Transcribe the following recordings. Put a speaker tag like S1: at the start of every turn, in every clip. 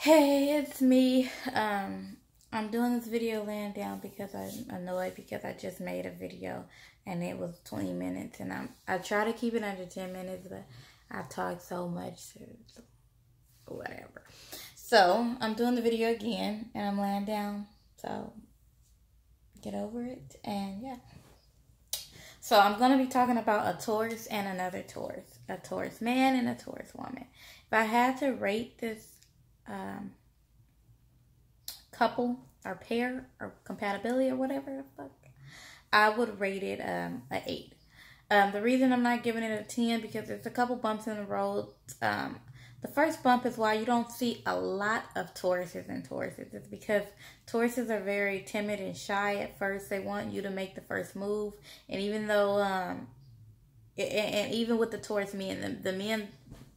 S1: Hey, it's me. I'm doing this video laying down because I'm annoyed because I just made a video and it was 20 minutes and I try to keep it under 10 minutes, but I talk so much, so whatever. So I'm doing the video again and I'm laying down. So get over it and yeah. So I'm gonna be talking about a Taurus and another Taurus, a Taurus man and a Taurus woman. If I had to rate this couple or pair or compatibility or whatever the fuck, I would rate it a 8. The reason I'm not giving it a 10 because there's a couple bumps in the road. The first bump is why you don't see a lot of Tauruses and Tauruses. It's because Tauruses are very timid and shy at first. They want you to make the first move, and even though and even with the Taurus men, the men,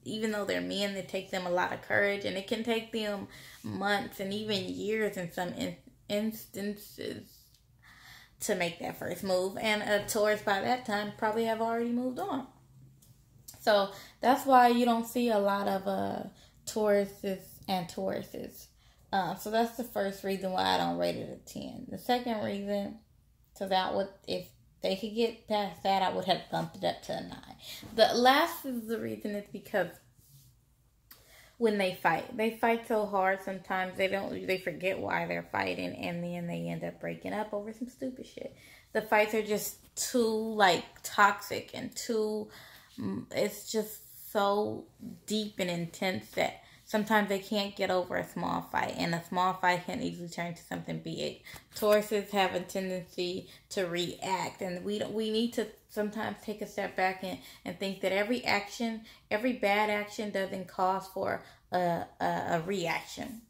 S1: even though they're men, it takes them a lot of courage, and it can take them months and even years in some instances to make that first move. And a Taurus by that time probably have already moved on. So that's why you don't see a lot of Tauruses and Tauruses. So that's the first reason why I don't rate it a 10. The second reason, so that would, if they could get past that, I would have bumped it up to a 9. The last is the reason is because when they fight so hard sometimes they forget why they're fighting, and then they end up breaking up over some stupid shit. The fights are just too toxic and too, it's just so deep and intense that sometimes they can't get over a small fight, and a small fight can easily turn to something big. Tauruses have a tendency to react, and we need to sometimes take a step back and think that every bad action doesn't cause for a reaction.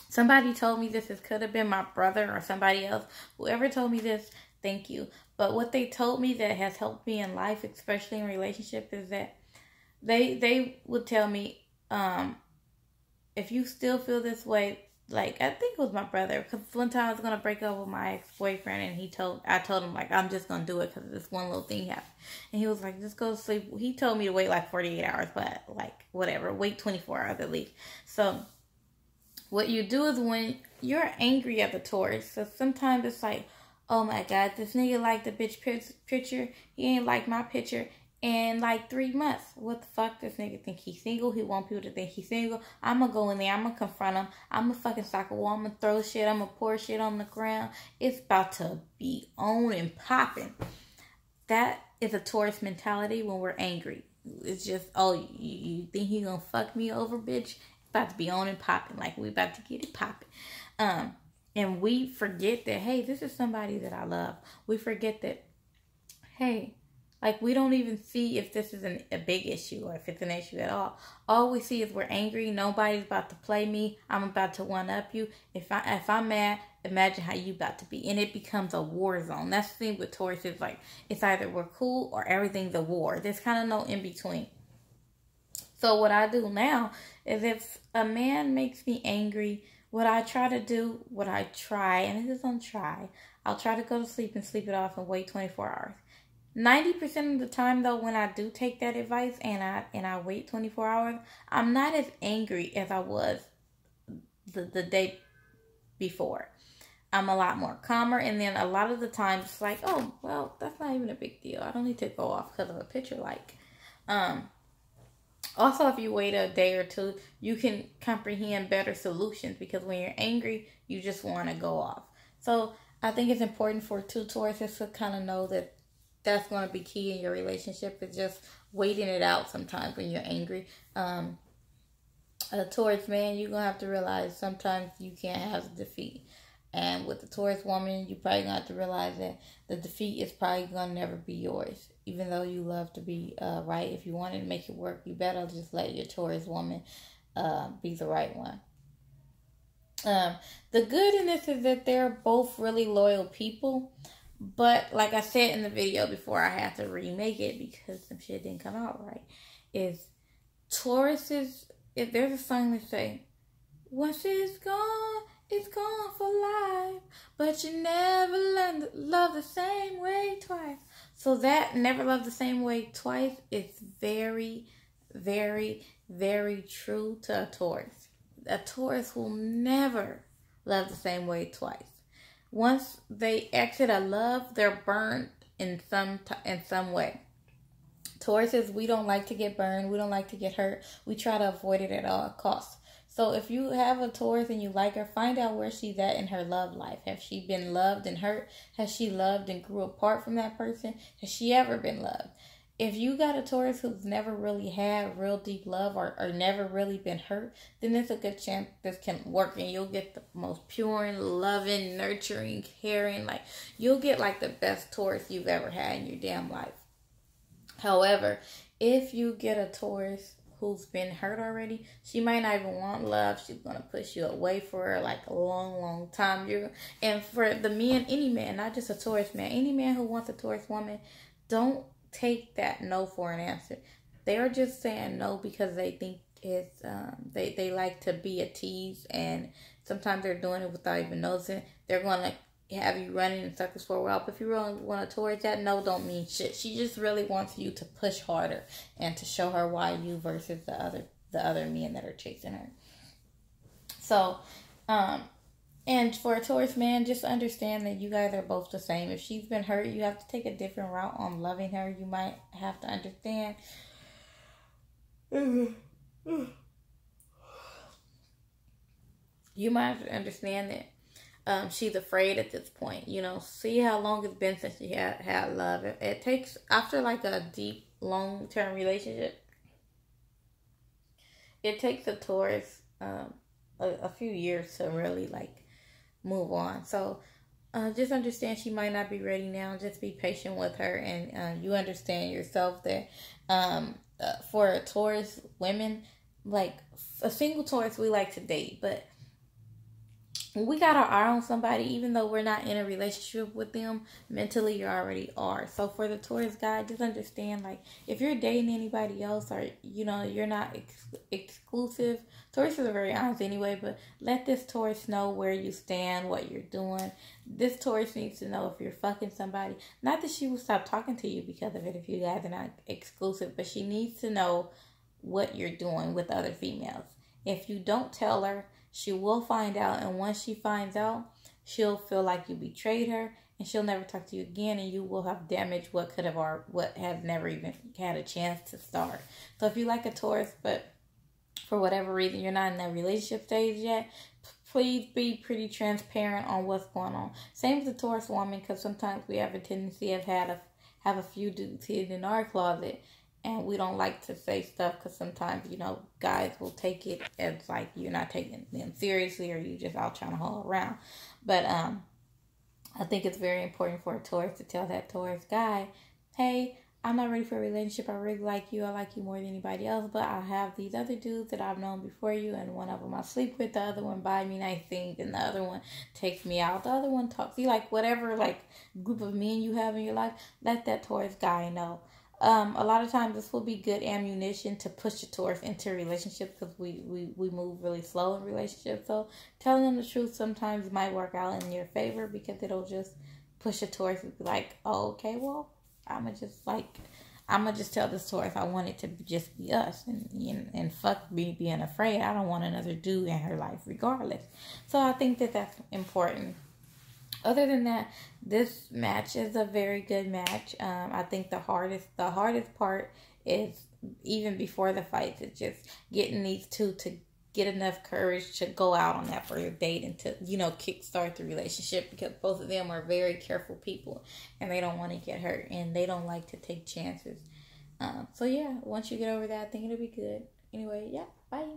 S1: Somebody told me this. It could have been my brother or somebody else. Whoever told me this, thank you. But what they told me that has helped me in life, especially in relationship, is that they would tell me, if you still feel this way, like, I think it was my brother, because one time I was going to break up with my ex-boyfriend, and I told him, like, I'm just going to do it because this one little thing happened. And he was like, just go to sleep. He told me to wait like 48 hours, but like, whatever, wait 24 hours at least. So what you do is when you're angry at the Taurus, so sometimes it's like, oh my God, this nigga liked the bitch picture. He ain't like my picture in like 3 months. What the fuck? This nigga think he's single. He want people to think he's single. I'm gonna go in there. I'm gonna confront him. I'm gonna fucking soccer wall. I'm gonna throw shit. I'm gonna pour shit on the ground. It's about to be on and popping. That is a Taurus mentality when we're angry. It's just, oh, you think he gonna fuck me over, bitch? It's about to be on and popping. Like, we about to get it popping. And we forget that, hey, this is somebody that I love. We forget that, hey, like, we don't even see if this is a big issue or if it's an issue at all. All we see is we're angry. Nobody's about to play me. I'm about to one-up you. If I'm mad, imagine how you about to be. And it becomes a war zone. That's the thing with Taurus. Is like, it's either we're cool or everything's a war. There's kind of no in-between. So what I do now is if a man makes me angry, and this is on try, I'll try to go to sleep and sleep it off and wait 24 hours. 90% of the time, though, when I do take that advice and I wait 24 hours, I'm not as angry as I was the day before. I'm a lot more calmer, and then a lot of the times it's like, oh, well, that's not even a big deal. I don't need to go off because of a picture like. Also, if you wait a day or two, you can comprehend better solutions, because when you're angry, you just want to go off. So I think it's important for two Tauruses to kind of know that that's going to be key in your relationship, is just waiting it out sometimes when you're angry. A Taurus man, you're going to have to realize sometimes you can't have defeat. And with the Taurus woman, you probably going to have to realize that the defeat is probably going to never be yours. Even though you love to be right, if you wanted to make it work, you better just let your Taurus woman be the right one. The good in this is that they're both really loyal people. But like I said in the video before, I had to remake it because some shit didn't come out right. Is Tauruses, if there's a song that say, once it's gone for life, but you never learn to love the same way twice. So that never love the same way twice is very, very, very true to a Taurus. a Taurus will never love the same way twice. Once they exit a love, they're burned in some way. Tauruses, we don't like to get burned. We don't like to get hurt. We try to avoid it at all costs. So if you have a Taurus and you like her, find out where she's at in her love life. Has she been loved and hurt? Has she loved and grew apart from that person? Has she ever been loved? If you got a Taurus who's never really had real deep love or never really been hurt, then there's a good chance this can work and you'll get the most pure and loving, nurturing, caring. Like, you'll get like the best Taurus you've ever had in your damn life. However, if you get a Taurus who's been hurt already, she might not even want love. She's going to push you away for like a long, long time. And for the men, any man, not just a Taurus man, any man who wants a Taurus woman, don't take that no for an answer. They're just saying no because they think it's, they like to be a tease, and sometimes they're doing it without even noticing. They're going to have you running in circles for a while. But if you really want to towards that, no don't mean shit. She just really wants you to push harder and to show her why you versus the other men that are chasing her. So, and for a Taurus man, just understand that you guys are both the same. If she's been hurt, you have to take a different route on loving her. You might have to understand. You might have to understand that she's afraid at this point. You know, see how long it's been since she had love. It takes, after like a deep, long-term relationship, it takes a Taurus a few years to really like move on. So just understand she might not be ready now. Just be patient with her, and you understand yourself that for Taurus women, like a single Taurus, we like to date, but when we got our eye on somebody, even though we're not in a relationship with them, mentally you already are. So for the Taurus guy, just understand, like, if you're dating anybody else, or, you know, you're not exclusive. Tauruses are very honest anyway, but let this Taurus know where you stand, what you're doing. This Taurus needs to know if you're fucking somebody. Not that she will stop talking to you because of it if you guys are not exclusive, but she needs to know what you're doing with other females. If you don't tell her, she will find out, and once she finds out, she'll feel like you betrayed her, and she'll never talk to you again, and you will have damaged what has never even had a chance to start. So if you like a Taurus, but for whatever reason you're not in that relationship stage yet, please be pretty transparent on what's going on. Same with the Taurus woman, because sometimes we have a tendency of have a few dudes hidden in our closet. And we don't like to say stuff because sometimes, you know, guys will take it as like you're not taking them seriously, or you just out trying to haul around. But I think it's very important for a Taurus to tell that Taurus guy, hey, I'm not ready for a relationship. I really like you. I like you more than anybody else. But I have these other dudes that I've known before you. And one of them I sleep with. The other one buy me nice things. And the other one takes me out. The other one talks. See, like, whatever, like, group of men you have in your life, let that Taurus guy know. A lot of times this will be good ammunition to push a Taurus into a relationship, because we move really slow in relationships. So telling them the truth sometimes might work out in your favor, because it'll just push a Taurus and be like, oh, okay, well, I'm gonna just tell this Taurus I want it to just be us, and fuck me being afraid. I don't want another dude in her life regardless. So I think that that's important. Other than that, this match is a very good match. I think the hardest part is, even before the fights, it's just getting these two to get enough courage to go out on that first date and to, you know, kickstart the relationship, because both of them are very careful people and they don't want to get hurt and they don't like to take chances. So yeah, once you get over that, I think it'll be good. Anyway, yeah, bye.